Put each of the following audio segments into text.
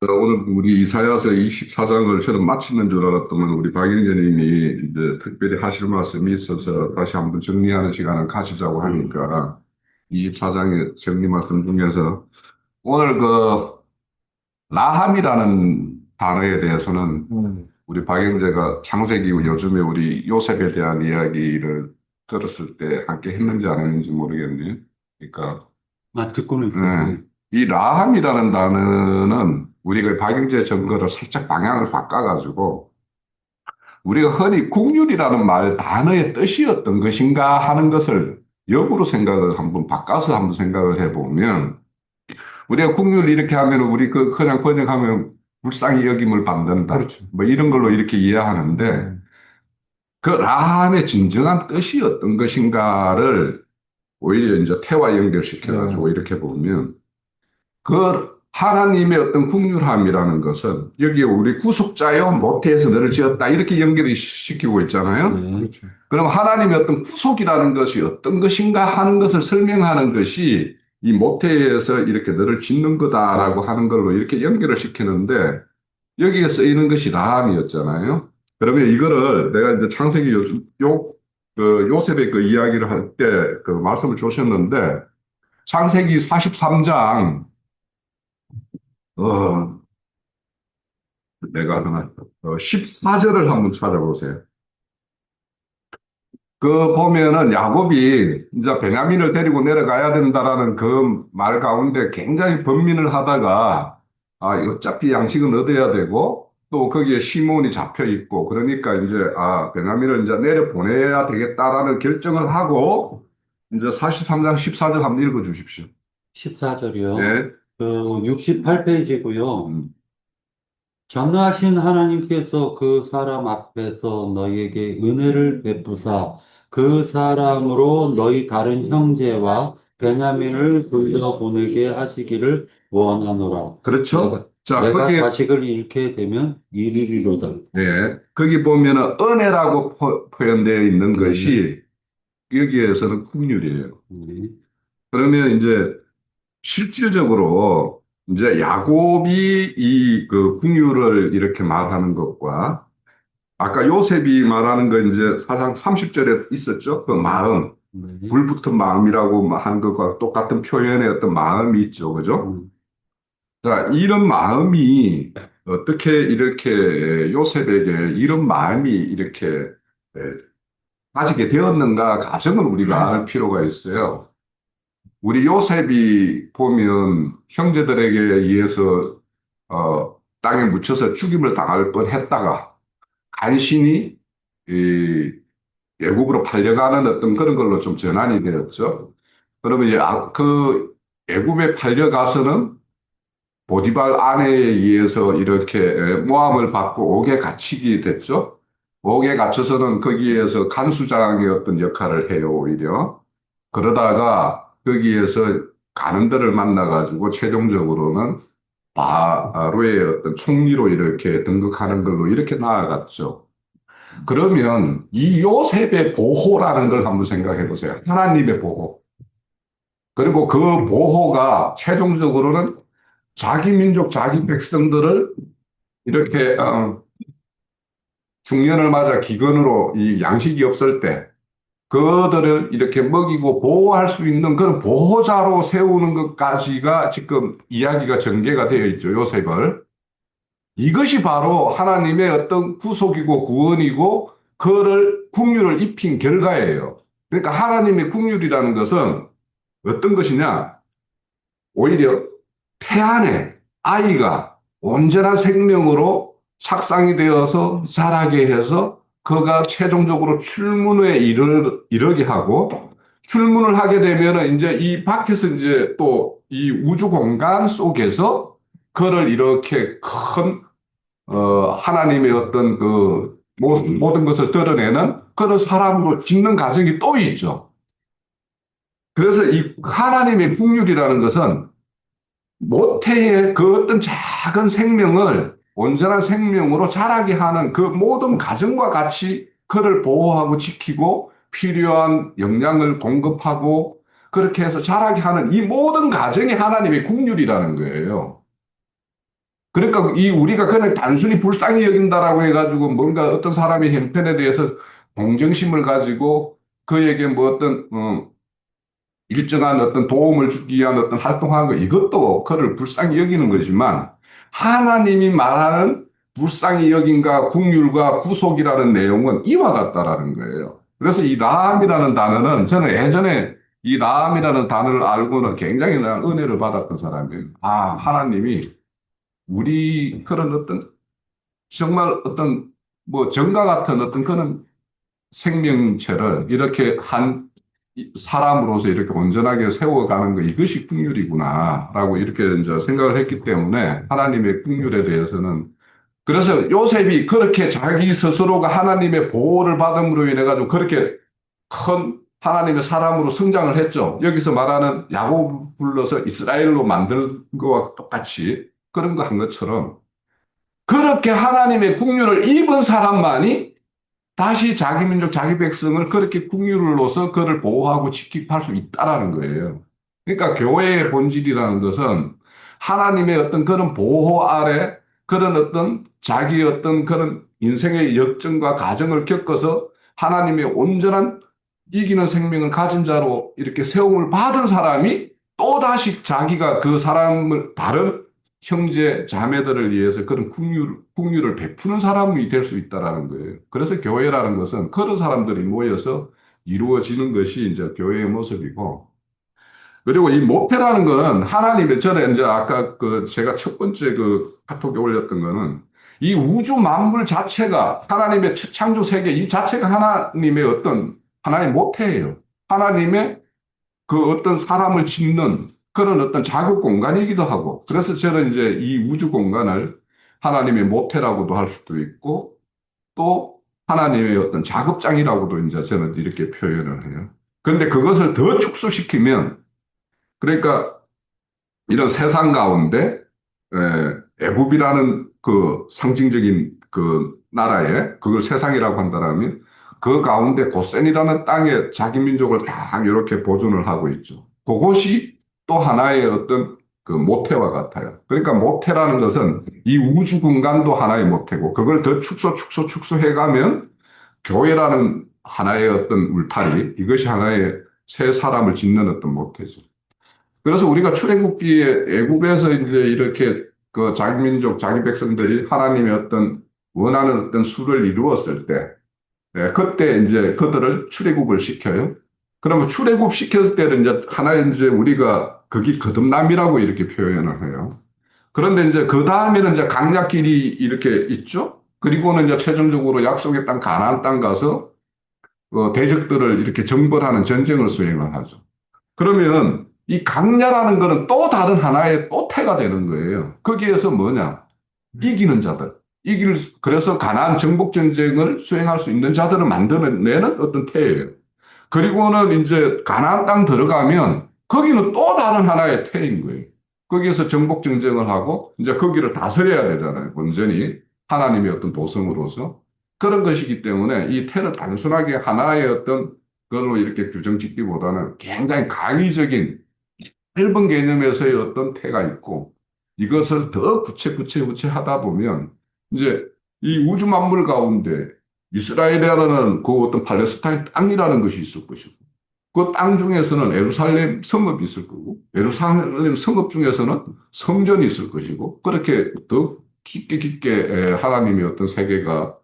오늘 우리 이사야서 24장을 저는 마치는 줄 알았더만 우리 박영재님이 이제 특별히 하실 말씀이 있어서 다시 한번 정리하는 시간을 가지자고 하니까 24장의 정리 말씀 중에서 오늘 그 라함이라는 단어에 대해서는 우리 박영재가 창세기 후 요즘에 우리 요셉에 대한 이야기를 들었을 때 함께 했는지 안 했는지 모르겠네요. 그러니까 듣고는 네. 있었고요. 이 라함이라는 단어는 우리가 박영재 전거를 살짝 방향을 바꿔가지고 우리가 흔히 국률이라는 말 단어의 뜻이 어떤 것인가 하는 것을 역으로 생각을 한번 바꿔서 한번 생각을 해보면 우리가 국률 이렇게 하면 우리 그 그냥 번역하면 불쌍히 여김을 받는다. 그렇죠. 뭐 이런 걸로 이렇게 이해하는데 그 라함의 진정한 뜻이 어떤 것인가를 오히려 이제 태와 연결시켜가지고 네. 이렇게 보면 그 하나님의 어떤 국률함이라는 것은 여기에 우리 구속자요 모태에서 너를 지었다 이렇게 연결이 시키고 있잖아요. 네. 그렇죠. 그럼 하나님의 어떤 구속이라는 것이 어떤 것인가 하는 것을 설명하는 것이 이 모태에서 이렇게 너를 짓는 거다라고 하는 걸로 이렇게 연결을 시키는데 여기에 쓰이는 것이 라함이었잖아요. 그러면 이거를 내가 이제 창세기 그 요셉의 그 이야기를 할 때 그 말씀을 주셨는데 창세기 43장 어, 내가 하나 14절을 한번 찾아보세요. 그 보면은 야곱이 이제 베냐민을 데리고 내려가야 된다라는 그 말 가운데 굉장히 번민을 하다가 어차피 양식은 얻어야 되고 또 거기에 시몬이 잡혀 있고 그러니까 이제 베냐민을 이제 내려 보내야 되겠다라는 결정을 하고 이제 43장 14절 한번 읽어 주십시오. 14절이요. 네. 68페이지고요. 음, 전능하신 하나님께서 그 사람 앞에서 너희에게 은혜를 베푸사 그 사람으로 너희 다른 형제와 베냐민을 돌려보내게 하시기를 원하노라. 그렇죠. 자, 내가 거기에 자식을 잃게 되면 이르리로다. 네. 거기 보면은 은혜라고 표현되어 있는 네. 것이 여기에서는 국률이에요. 네. 그러면 이제 실질적으로 이제 야곱이 이 그 국률을 이렇게 말하는 것과 아까 요셉이 말하는 거 이제 사상 30절에 있었죠. 그 마음, 네. 불붙은 마음이라고 한 것과 똑같은 표현의 어떤 마음이 있죠. 그죠? 음, 자, 이런 마음이 어떻게 이렇게 요셉에게 이런 마음이 이렇게 에, 가지게 되었는가 가정을 우리가 알 필요가 있어요. 우리 요셉이 보면 형제들에게 의해서 땅에 묻혀서 죽임을 당할 뻔했다가 간신히 이 애굽으로 팔려가는 어떤 그런 걸로 좀 전환이 되었죠. 그러면 이제 그 애굽에 팔려가서는 보디발 아내에 의해서 이렇게 모함을 받고 옥에 갇히게 됐죠. 옥에 갇혀서는 거기에서 간수장의 어떤 역할을 해요, 오히려. 그러다가 거기에서 가는들을 만나가지고 최종적으로는 바로의 어떤 총리로 이렇게 등극하는 걸로 이렇게 나아갔죠. 그러면 이 요셉의 보호라는 걸 한번 생각해 보세요. 하나님의 보호. 그리고 그 보호가 최종적으로는 자기 민족, 자기 백성들을 이렇게 흉년을 맞아 기근으로 이 양식이 없을 때 그들을 이렇게 먹이고 보호할 수 있는 그런 보호자로 세우는 것까지가 지금 이야기가 전개가 되어 있죠, 요셉을. 이것이 바로 하나님의 어떤 구속이고 구원이고 그를 국률을 입힌 결과예요. 그러니까 하나님의 국률이라는 것은 어떤 것이냐? 오히려 태안에 아이가 온전한 생명으로 착상이 되어서 자라게 해서 그가 최종적으로 출문에 이르게 하고 출문을 하게 되면은 이제 이 밖에서 이제 또 이 우주 공간 속에서 그를 이렇게 큰 하나님의 어떤 그 모든 것을 드러내는 그런 사람으로 짓는 과정이 또 있죠. 그래서 이 하나님의 국률이라는 것은 모태의 그 어떤 작은 생명을 온전한 생명으로 자라게 하는 그 모든 가정과 같이 그를 보호하고 지키고 필요한 영양을 공급하고 그렇게 해서 자라게 하는 이 모든 가정이 하나님의 국률이라는 거예요. 그러니까 이 우리가 그냥 단순히 불쌍히 여긴다라고 해가지고 뭔가 어떤 사람의 형편에 대해서 동정심을 가지고 그에게 뭐 어떤 일정한 어떤 도움을 주기 위한 어떤 활동하는 거 이것도 그를 불쌍히 여기는 거지만 하나님이 말하는 불쌍히 여김과 긍휼과 구속이라는 내용은 이와 같다라는 거예요. 그래서 이 라함이라는 단어는 저는 예전에 이 라함이라는 단어를 알고는 굉장히 난 은혜를 받았던 사람이에요. 아, 하나님이 우리 그런 어떤 정말 어떤 뭐 정과 같은 어떤 그런 생명체를 이렇게 한 사람으로서 이렇게 온전하게 세워가는 거 이것이 긍휼이구나라고 이렇게 이제 생각을 했기 때문에 하나님의 긍휼에 대해서는 그래서 요셉이 그렇게 자기 스스로가 하나님의 보호를 받음으로 인해 가지고 그렇게 큰 하나님의 사람으로 성장을 했죠. 여기서 말하는 야곱 불러서 이스라엘로 만든 거와 똑같이 그런 거 한 것처럼 그렇게 하나님의 긍휼을 입은 사람만이 다시 자기 민족, 자기 백성을 그렇게 국률로서 그를 보호하고 지키고 할 수 있다라는 거예요. 그러니까 교회의 본질이라는 것은 하나님의 어떤 그런 보호 아래 그런 어떤 자기 어떤 그런 인생의 역정과 가정을 겪어서 하나님의 온전한 이기는 생명을 가진 자로 이렇게 세움을 받은 사람이 또다시 자기가 그 사람을 다른 형제 자매들을 위해서 그런 국률을 베푸는 사람이 될 수 있다라는 거예요. 그래서 교회라는 것은 그런 사람들이 모여서 이루어지는 것이 이제 교회의 모습이고, 그리고 이 모태라는 거는 하나님의 전에 이제 아까 그 제가 첫 번째 그 카톡에 올렸던 거는 이 우주 만물 자체가 하나님의 첫 창조 세계 이 자체가 하나님의 어떤 하나의 모태예요. 하나님의 그 어떤 사람을 짓는 그런 어떤 자극 공간이기도 하고, 그래서 저는 이제 이 우주 공간을 하나님의 모태라고도 할 수도 있고, 또 하나님의 어떤 작업장이라고도 이제 저는 이렇게 표현을 해요. 그런데 그것을 더 축소시키면, 그러니까 이런 세상 가운데, 애굽이라는 그 상징적인 그 나라에 그걸 세상이라고 한다면 그 가운데 고센이라는 땅에 자기 민족을 다 이렇게 보존을 하고 있죠. 그것이 또 하나의 어떤 그 모태와 같아요. 그러니까 모태라는 것은 이 우주 공간도 하나의 모태고 그걸 더 축소해 가면 교회라는 하나의 어떤 울타리, 이것이 하나의 새 사람을 짓는 어떤 모태죠. 그래서 우리가 출애굽기에 애굽에서 이제 이렇게 그 자기 민족, 자기 백성들이 하나님의 어떤 원하는 어떤 수를 이루었을 때, 그때 이제 그들을 출애굽을 시켜요. 그러면 출애굽 시켰을 때는 이제 하나의 이제 우리가 그게 거듭남이라고 이렇게 표현을 해요. 그런데 이제 그 다음에는 이제 강약길이 이렇게 있죠. 그리고는 이제 최종적으로 약속의 땅 가나안 땅 가서 대적들을 이렇게 정벌하는 전쟁을 수행을 하죠. 그러면 이 강야라는 거는 또 다른 하나의 또 태가 되는 거예요. 거기에서 뭐냐? 이기는 자들. 그래서 가나안 정복 전쟁을 수행할 수 있는 자들을 만들어내는 어떤 태예요. 그리고는 이제 가나안 땅 들어가면 거기는 또 다른 하나의 태인 거예요. 거기에서 정복 전쟁을 하고 이제 거기를 다스려야 되잖아요. 온전히 하나님의 어떤 도성으로서. 그런 것이기 때문에 이 태를 단순하게 하나의 어떤 걸로 이렇게 규정 짓기보다는 굉장히 강의적인 일본 개념에서의 어떤 태가 있고 이것을 더 구체 하다 보면 이제 이 우주 만물 가운데 이스라엘이라는 그 어떤 팔레스타인 땅이라는 것이 있을 것이고 그 땅 중에서는 예루살렘 성읍이 있을 거고 예루살렘 성읍 중에서는 성전이 있을 것이고 그렇게 더 깊게 하나님의 어떤 세계가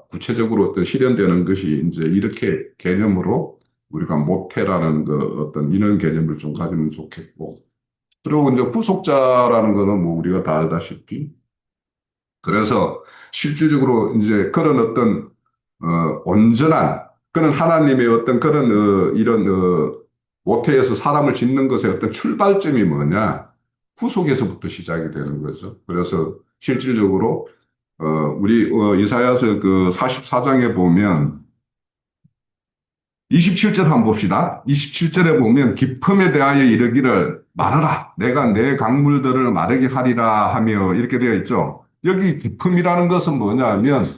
구체적으로 어떤 실현되는 것이 이제 이렇게 개념으로 우리가 모태라는 그 어떤 이런 개념을 좀 가지면 좋겠고 그리고 이제 후속자라는 거는 뭐 우리가 다 알다시피 그래서 실질적으로 이제 그런 어떤 온전한 그런 하나님의 어떤 그런 이런 모태에서 사람을 짓는 것의 어떤 출발점이 뭐냐 후속에서부터 시작이 되는 거죠. 그래서 실질적으로 우리 이사야서 그 44장에 보면 27절 한번 봅시다. 27절에 보면 기품에 대하여 이르기를 말하라. 내가 내 강물들을 마르게 하리라 하며 이렇게 되어 있죠. 여기 기품이라는 것은 뭐냐면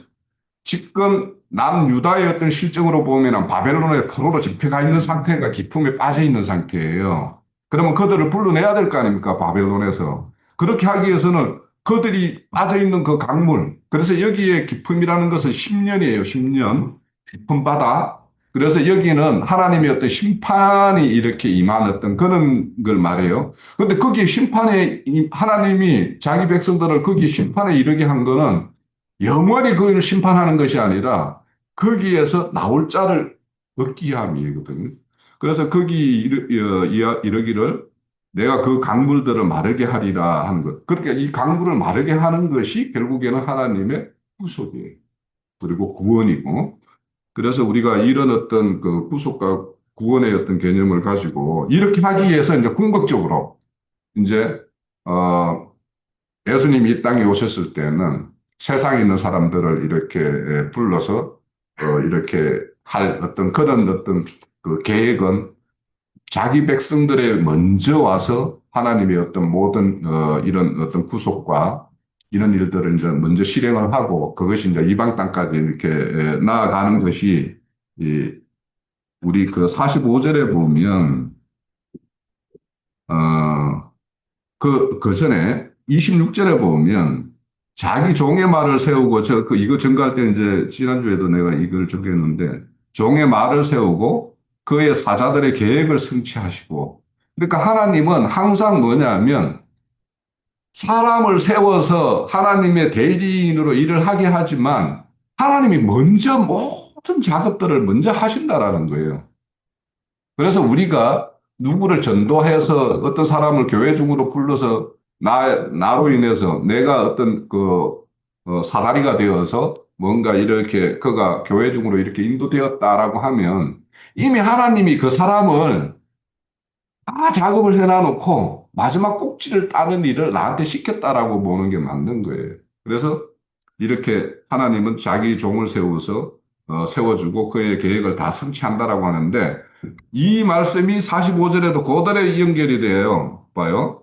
지금 남유다의 어떤 실정으로 보면 바벨론의 포로로 잡혀가 있는 상태가 기품에 빠져 있는 상태예요. 그러면 그들을 불러내야 될 거 아닙니까? 바벨론에서. 그렇게 하기 위해서는 그들이 빠져있는 그 강물. 그래서 여기에 기품이라는 것은 10년이에요. 10년. 깊은 바다. 그래서 여기는 하나님의 어떤 심판이 이렇게 임한 어떤 그런 걸 말해요. 근데 거기 심판에, 하나님이 자기 백성들을 거기 심판에 이르게 한 거는 영원히 그를 심판하는 것이 아니라 거기에서 나올 자를 얻기 위함이거든요. 그래서 거기 이르기를 내가 그 강물들을 마르게 하리라 하는 것. 그러니까 이 강물을 마르게 하는 것이 결국에는 하나님의 구속이에요. 그리고 구원이고. 그래서 우리가 이런 어떤 그 구속과 구원의 어떤 개념을 가지고 이렇게 하기 위해서 이제 궁극적으로 이제, 예수님이 이 땅에 오셨을 때는 세상에 있는 사람들을 이렇게 불러서 이렇게 할 어떤 그런 어떤 그 계획은 자기 백성들에 먼저 와서 하나님의 어떤 모든 이런 어떤 구속과 이런 일들을 이제 먼저 실행을 하고 그것이 이제 이방 땅까지 이렇게 나아가는 것이 이 우리 그 45절에 보면 그 전에 26절에 보면 자기 종의 말을 세우고 이거 증거할 때 이제 지난주에도 내가 이걸 적였는데 종의 말을 세우고 그의 사자들의 계획을 성취하시고 그러니까 하나님은 항상 뭐냐면 사람을 세워서 하나님의 대리인으로 일을 하게 하지만 하나님이 먼저 모든 작업들을 먼저 하신다라는 거예요. 그래서 우리가 누구를 전도해서 어떤 사람을 교회 중으로 불러서 나로 인해서 내가 어떤 사다리가 되어서 뭔가 이렇게 그가 교회 중으로 이렇게 인도되었다라고 하면 이미 하나님이 그 사람을 다 작업을 해놔놓고 마지막 꼭지를 따는 일을 나한테 시켰다라고 보는 게 맞는 거예요. 그래서 이렇게 하나님은 자기 종을 세워서 세워주고 그의 계획을 다 성취한다라고 하는데 이 말씀이 45절에도 그대로 연결이 돼요. 봐요.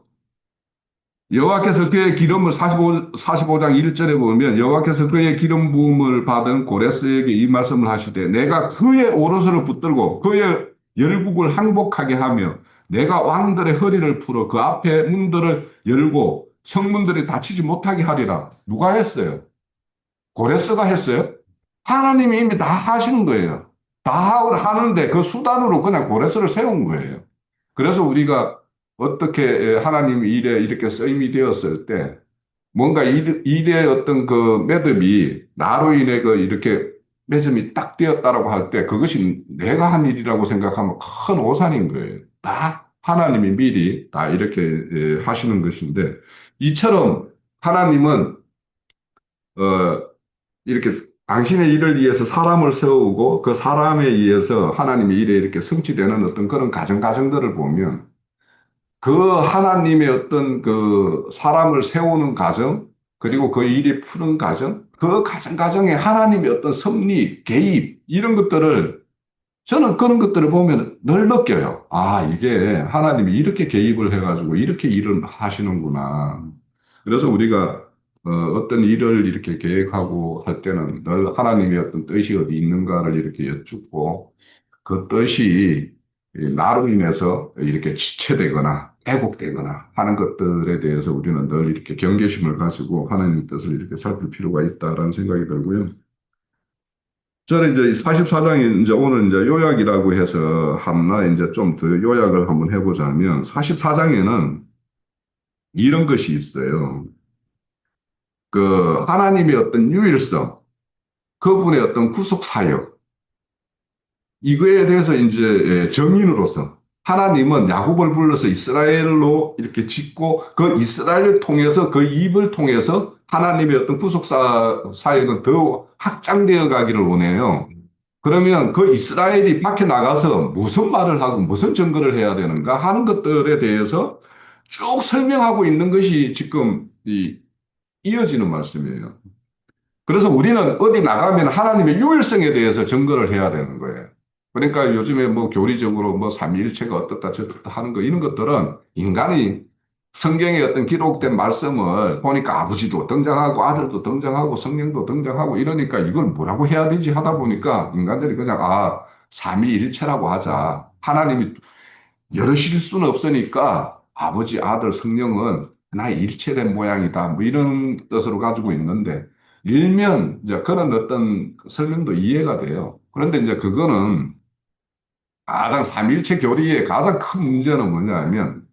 여호와께서 그의 기름을 45장 1절에 보면 여호와께서 그의 기름 부음을 받은 고레스에게 이 말씀을 하시되 내가 그의 오롯을 붙들고 그의 열국을 항복하게 하며 내가 왕들의 허리를 풀어 그 앞에 문들을 열고 성문들이 닫히지 못하게 하리라. 누가 했어요? 고레스가 했어요? 하나님이 이미 다 하시는 거예요. 다 하는데 그 수단으로 그냥 고레스를 세운 거예요. 그래서 우리가 어떻게 하나님 일에 이렇게 쓰임이 되었을 때 뭔가 일의 어떤 그 매듭이 나로 인해 그 이렇게 매점이 딱 되었다라고 할 때 그것이 내가 한 일이라고 생각하면 큰 오산인 거예요. 다 하나님이 미리 다 이렇게 하시는 것인데 이처럼 하나님은 이렇게 당신의 일을 위해서 사람을 세우고 그 사람에 의해서 하나님의 일에 이렇게 성취되는 어떤 그런 과정들을 보면 그 하나님의 어떤 그 사람을 세우는 과정, 그리고 그 일이 푸는 과정, 그 과정에 하나님의 어떤 섭리, 개입, 이런 것들을 저는 그런 것들을 보면 늘 느껴요. 아, 이게 하나님이 이렇게 개입을 해가지고 이렇게 일을 하시는구나. 그래서 우리가 떤 일을 이렇게 계획하고 할 때는 늘 하나님의 어떤 뜻이 어디 있는가를 이렇게 여쭙고 그 뜻이 나로 인해서 이렇게 지체되거나 왜곡되거나 하는 것들에 대해서 우리는 늘 이렇게 경계심을 가지고 하나님의 뜻을 이렇게 살필 필요가 있다라는 생각이 들고요. 저는 이제 44장이 이제 오늘 이제 요약이라고 해서 하나 이제 좀 더 요약을 한번 해보자면 44장에는 이런 것이 있어요. 그 하나님의 어떤 유일성, 그분의 어떤 구속 사역, 이거에 대해서 이제 정인으로서 하나님은 야곱을 불러서 이스라엘로 이렇게 짓고 그 이스라엘을 통해서 그 입을 통해서 하나님의 어떤 사역은 더 확장되어 가기를 원해요. 그러면 그 이스라엘이 밖에 나가서 무슨 말을 하고 무슨 증거를 해야 되는가 하는 것들에 대해서 쭉 설명하고 있는 것이 지금 이어지는 말씀이에요. 그래서 우리는 어디 나가면 하나님의 유일성에 대해서 증거를 해야 되는 거예요. 그러니까 요즘에 뭐 교리적으로 뭐 삼위일체가 어떻다 저떻다 하는 거 이런 것들은 인간이 성경에 어떤 기록된 말씀을 보니까 아버지도 등장하고 아들도 등장하고 성령도 등장하고 이러니까 이걸 뭐라고 해야 되지 하다 보니까 인간들이 그냥 삼위일체라고 하자. 하나님이 여럿일 수는 없으니까 아버지, 아들, 성령은 하나의 일체된 모양이다. 뭐 이런 뜻으로 가지고 있는데, 일면 이제 그런 어떤 설명도 이해가 돼요. 그런데 이제 그거는 가장 삼일체 교리의 가장 큰 문제는 뭐냐면,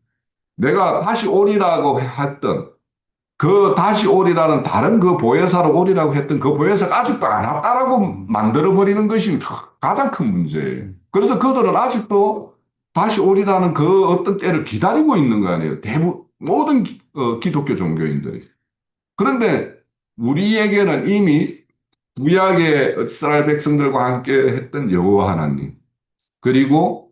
내가 다시 오리라고 했던 그 다시 오리라는 다른 그 보혜사로 오리라고 했던 그 보혜사가 아직도 안 왔다라고 만들어버리는 것이 가장 큰 문제예요. 그래서 그들은 아직도 다시 오리라는 그 어떤 때를 기다리고 있는 거 아니에요. 모든 기독교 종교인들이. 그런데 우리에게는 이미 구약의 이스라엘 백성들과 함께 했던 여호와 하나님, 그리고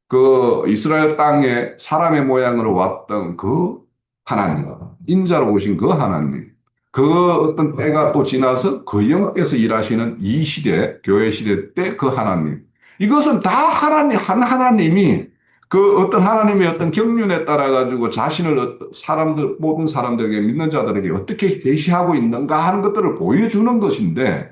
그 이스라엘 땅에 사람의 모양으로 왔던 그 하나님, 인자로 오신 그 하나님, 그 어떤 때가 또 지나서 그 영께서 일하시는 이 시대, 교회 시대 때 그 하나님. 이것은 다 하나님, 한 하나님이 그 어떤 하나님의 어떤 경륜에 따라 가지고 자신을 사람들, 모든 사람들에게 믿는 자들에게 어떻게 계시하고 있는가 하는 것들을 보여주는 것인데,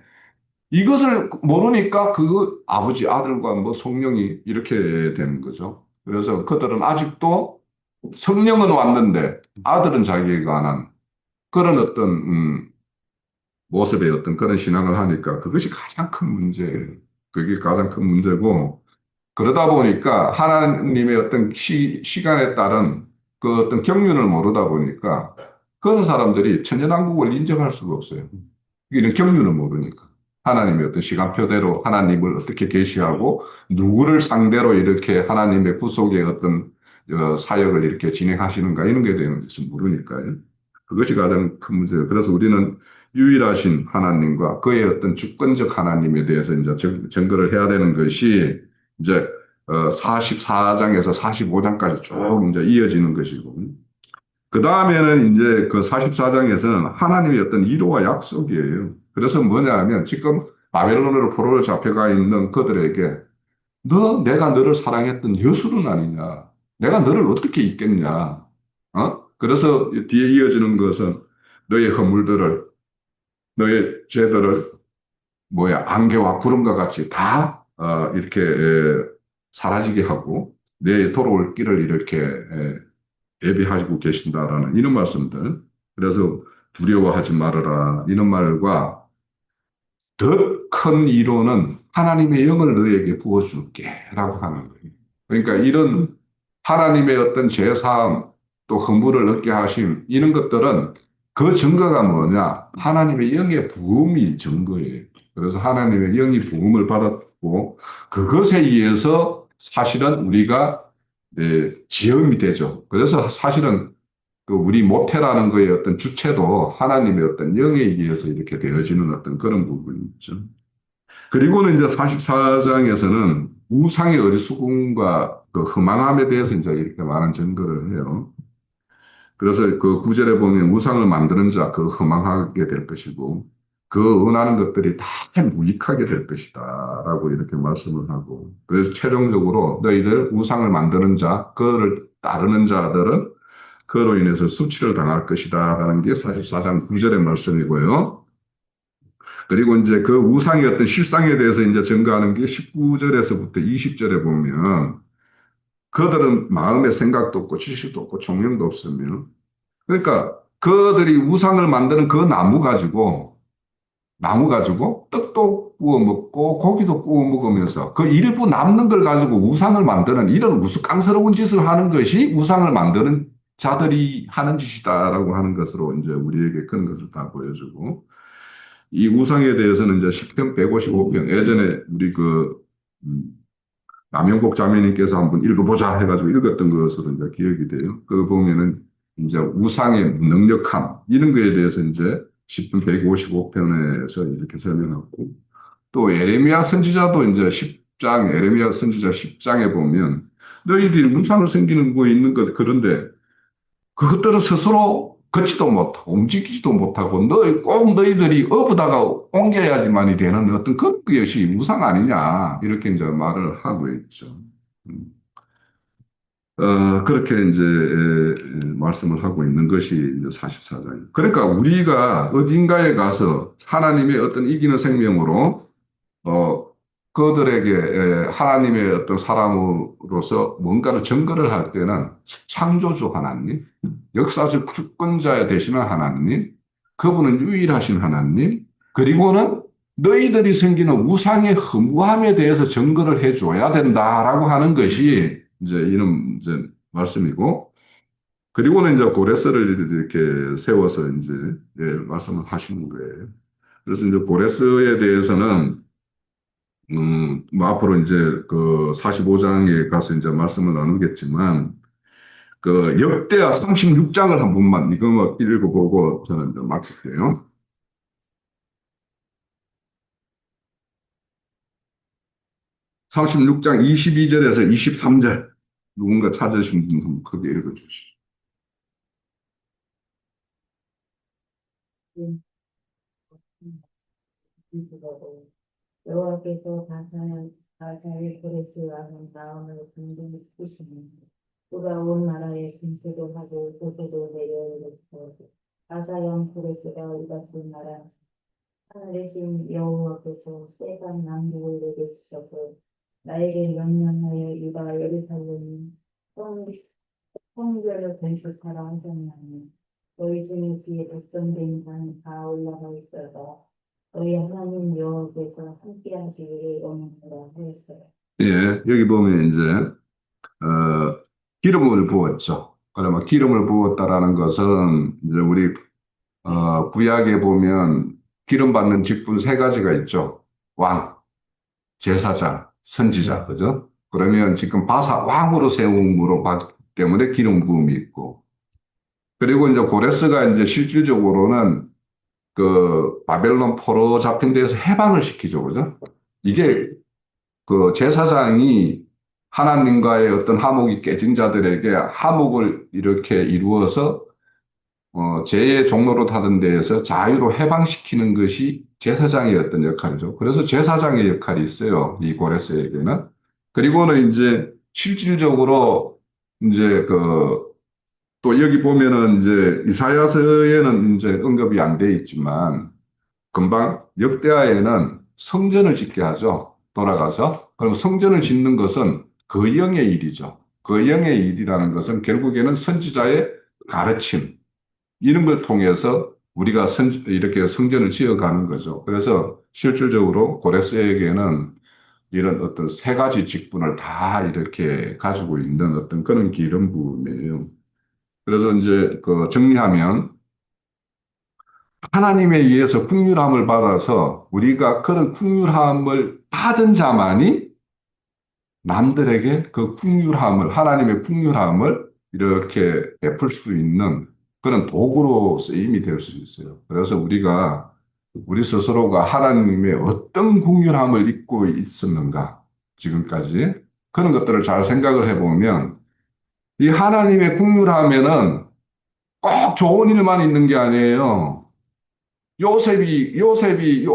이것을 모르니까 그 아버지, 아들과 뭐 성령이 이렇게 되는 거죠. 그래서 그들은 아직도 성령은 왔는데 아들은 자기가 안 한 그런 어떤 모습의 어떤 그런 신앙을 하니까 그것이 가장 큰 문제예요. 그게 가장 큰 문제고, 그러다 보니까 하나님의 어떤 시간에 따른 그 어떤 경륜을 모르다 보니까 그런 사람들이 천년왕국을 인정할 수가 없어요. 이런 경륜을 모르니까. 하나님의 어떤 시간표대로 하나님을 어떻게 계시하고 누구를 상대로 이렇게 하나님의 구속의 어떤 사역을 이렇게 진행하시는가 이런 게 대해서 모르니까요. 그것이 가장 큰 문제예요. 그래서 우리는 유일하신 하나님과 그의 어떤 주권적 하나님에 대해서 이제 증거를 해야 되는 것이 이제 44장에서 45장까지 쭉 이제 이어지는 것이고, 그 다음에는 이제 그 44장에서는 하나님의 어떤 위로와 약속이에요. 그래서 뭐냐 하면 지금 바벨론으로 포로로 잡혀가 있는 그들에게 내가 너를 사랑했던 여술은 아니냐. 내가 너를 어떻게 잊겠냐. 그래서 뒤에 이어지는 것은 너의 허물들을, 너의 죄들을 안개와 구름과 같이 다 이렇게 사라지게 하고 내 돌아올 길을 이렇게 예비하시고 계신다라는 이런 말씀들. 그래서 두려워하지 말아라. 이런 말과 더 큰 이로는 하나님의 영을 너에게 부어줄게. 라고 하는 거예요. 그러니까 이런 하나님의 어떤 제사함, 또 흥부를 얻게 하심, 이런 것들은 그 증거가 뭐냐? 하나님의 영의 부음이 증거예요. 그래서 하나님의 영이 부음을 받았고, 그것에 의해서 사실은 우리가 지음이 되죠. 그래서 사실은 그 우리 모태라는 거의 어떤 주체도 하나님의 어떤 영에 의해서 이렇게 되어지는 어떤 그런 부분이 있죠. 그리고는 이제 44장에서는 우상의 어리석음과 그 허망함에 대해서 이제 이렇게 많은 증거를 해요. 그래서 그 구절에 보면 우상을 만드는 자 그 허망하게 될 것이고 그 원하는 것들이 다 무익하게 될 것이다 라고 이렇게 말씀을 하고, 그래서 최종적으로 너희들 우상을 만드는 자 그를 따르는 자들은 그로 인해서 수치를 당할 것이다 라는 게 44장 9절의 말씀이고요. 그리고 이제 그 우상의 어떤 실상에 대해서 이제 증거하는 게 19절에서부터 20절에 보면 그들은 마음의 생각도 없고 지식도 없고 총명도 없으며, 그러니까 그들이 우상을 만드는 그 나무 가지고 떡도 구워 먹고 고기도 구워 먹으면서 그 일부 남는 걸 가지고 우상을 만드는 이런 우스꽝스러운 짓을 하는 것이 우상을 만드는 자들이 하는 짓이다라고 하는 것으로 이제 우리에게 그런 것을 다 보여주고, 이 우상에 대해서는 이제 시편 155편 예전에 우리 음, 남영복 자매님께서 한번 읽어보자 해가지고 읽었던 것으로 이제 기억이 돼요. 그 보면은 이제 우상의 무능력함 이런 거에 대해서 이제 시편 155편에서 이렇게 설명하고, 또 에레미야 선지자도 이제 10장 에레미야 선지자 10장에 보면 너희들이 우상을 섬기는 거 있는 것 그런데 그것들은 스스로 걷지도 못하고 움직이지도 못하고 꼭 너희들이 업으다가 옮겨야지만이 되는 어떤 그것이 우상 아니냐 이렇게 이제 말을 하고 있죠. 음. 그렇게 이제 말씀을 하고 있는 것이 이제 44장. 그러니까 우리가 어딘가에 가서 하나님의 어떤 이기는 생명으로 어, 그들에게 하나님의 어떤 사람으로서 뭔가를 증거를 할 때는 창조주 하나님, 역사적 주권자 되시는 하나님, 그분은 유일하신 하나님, 그리고는 너희들이 생기는 우상의 허무함에 대해서 증거를 해줘야 된다라고 하는 것이 이제 이런 이제 말씀이고, 그리고는 이제 고레스를 이렇게 세워서 이제 말씀을 하시는 거예요. 그래서 이제 고레스에 대해서는 뭐 앞으로 이제 그 45장에 가서 이제 말씀을 나누겠지만, 그 역대하 36장을 한 번만 이거 뭐 읽어보고 저는 이제 마칠게요. 36장 22절에서 23절. 누군가 찾으신 분 한번 크게 읽어주시죠. 여호와께서 바사의 고레스와 한 마음을 긍정히 쓰시니 그가 온 나라에 진세도 하고 도세도 내려오고 바사형 고레스가 이같이 말한 하늘의 신 여호와께서 세간 남북을 내게 주셔서 나에게 명령하여 이가 예루살렘이 성별을 건축하라 하셨나니 너희 중에 뒤에 백성된 자다 올라가 있어서 너희 하나님 여호와께서 함께 하시기를 원하노라 하였어요. 예, 여기 보면 이제 기름을 부었죠. 그러면 기름을 부었다라는 것은 이제 우리 구약에 보면 기름 받는 직분 세 가지가 있죠. 왕, 제사장, 선지자, 그죠? 그러면 지금 바사 왕으로 세움으로 봤기 때문에 기름 부음이 있고, 그리고 이제 고레스가 이제 실질적으로는 그 바벨론 포로 잡힌 데에서 해방을 시키죠, 그죠? 이게 그 제사장이 하나님과의 어떤 화목이 깨진 자들에게 화목을 이렇게 이루어서 죄의 종로로 타던 데에서 자유로 해방시키는 것이 제사장의 어떤 역할이죠. 그래서 제사장의 역할이 있어요. 이 고레스에게는. 그리고는 이제 실질적으로 이제 그 또 여기 보면은 이제 이사야서에는 이제 언급이 안 돼 있지만 금방 역대하에는 성전을 짓게 하죠. 돌아가서. 그럼 성전을 짓는 것은 거영의 일이죠. 거영의 일이라는 것은 결국에는 선지자의 가르침, 이런 걸 통해서 우리가 이렇게 성전을 지어가는 거죠. 그래서 실질적으로 고레스에게는 이런 어떤 세 가지 직분을 다 이렇게 가지고 있는 어떤 그런 기름 부음이에요. 그래서 이제 그 정리하면 하나님에 의해서 긍휼함을 받아서 우리가 그런 긍휼함을 받은 자만이 남들에게 그 긍휼함을, 하나님의 긍휼함을 이렇게 베풀 수 있는 그런 도구로 쓰임이 될 수 있어요. 그래서 우리가 우리 스스로가 하나님의 어떤 긍휼함을 입고 있었는가, 지금까지 그런 것들을 잘 생각을 해보면 이 하나님의 긍휼함에는 꼭 좋은 일만 있는 게 아니에요. 요셉이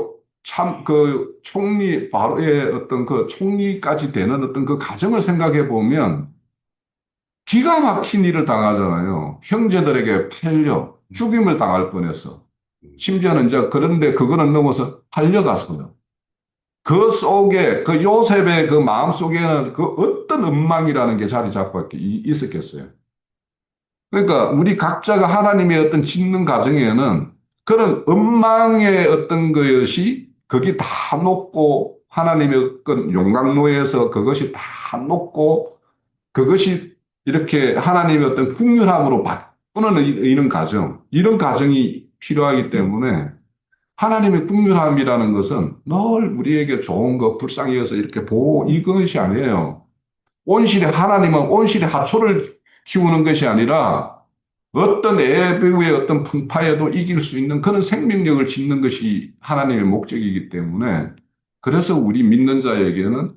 참 그 총리 바로의 어떤 그 총리까지 되는 어떤 그 과정을 생각해 보면 기가 막힌 일을 당하잖아요. 형제들에게 팔려 죽임을 당할 뻔했어. 심지어는 이제 그런데 그거는 넘어서 팔려갔어요. 그 속에 그 요셉의 그 마음 속에는 그 어떤 음망이라는 게 자리 잡고 있었겠어요. 그러니까 우리 각자가 하나님의 어떤 짓는 과정에는 그런 음망의 어떤 것이 거기 다 놓고 하나님의 어떤 용광로에서 그것이 다 놓고 그것이 이렇게 하나님의 어떤 긍휼함으로 바꾸는 이런 과정, 이런 과정이 필요하기 때문에 하나님의 긍휼함이라는 것은 늘 우리에게 좋은 것, 불쌍히 서 이렇게 보호 이것이 아니에요. 온실에 하나님은 온실에 하초를 키우는 것이 아니라 어떤 애부의 어떤 풍파에도 이길 수 있는 그런 생명력을 짓는 것이 하나님의 목적이기 때문에 그래서 우리 믿는 자에게는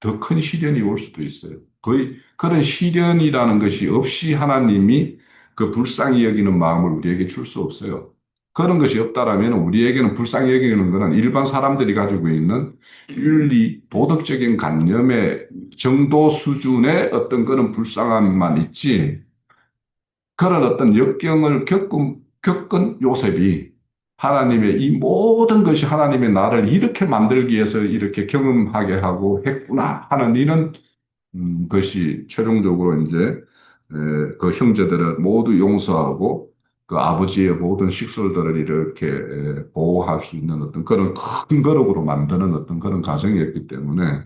더 큰 시련이 올 수도 있어요. 거의 그런 시련이라는 것이 없이 하나님이 그 불쌍히 여기는 마음을 우리에게 줄 수 없어요. 그런 것이 없다라면 우리에게는 불쌍히 여기는 것은 일반 사람들이 가지고 있는 윤리, 도덕적인 관념의 정도 수준의 어떤 그런 불쌍함만 있지 그런 어떤 역경을 겪은 요셉이 하나님의 이 모든 것이 하나님의 나를 이렇게 만들기 위해서 이렇게 경험하게 하고 했구나 하는 이런 것이 최종적으로 이제 그 형제들을 모두 용서하고 그 아버지의 모든 식솔들을 이렇게 보호할 수 있는 어떤 그런 큰 거룩으로 만드는 어떤 그런 과정이었기 때문에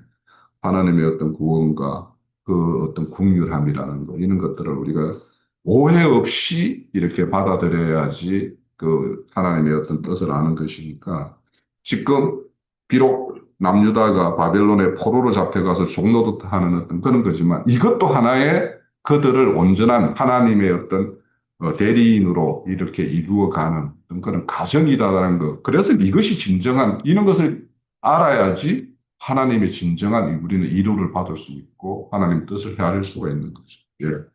하나님의 어떤 구원과 그 어떤 국률함이라는 것, 이런 것들을 우리가 오해 없이 이렇게 받아들여야지 그 하나님의 어떤 뜻을 아는 것이니까 지금 비록 남유다가 바벨론의 포로로 잡혀가서 종노릇 하는 어떤 그런 거지만 이것도 하나의 그들을 온전한 하나님의 어떤 대리인으로 이렇게 이루어가는 그런 과정이라는 것. 그래서 이것이 진정한, 이런 것을 알아야지 하나님의 진정한 우리는 위로를 받을 수 있고 하나님 뜻을 헤아릴 수가 있는 거죠. 예.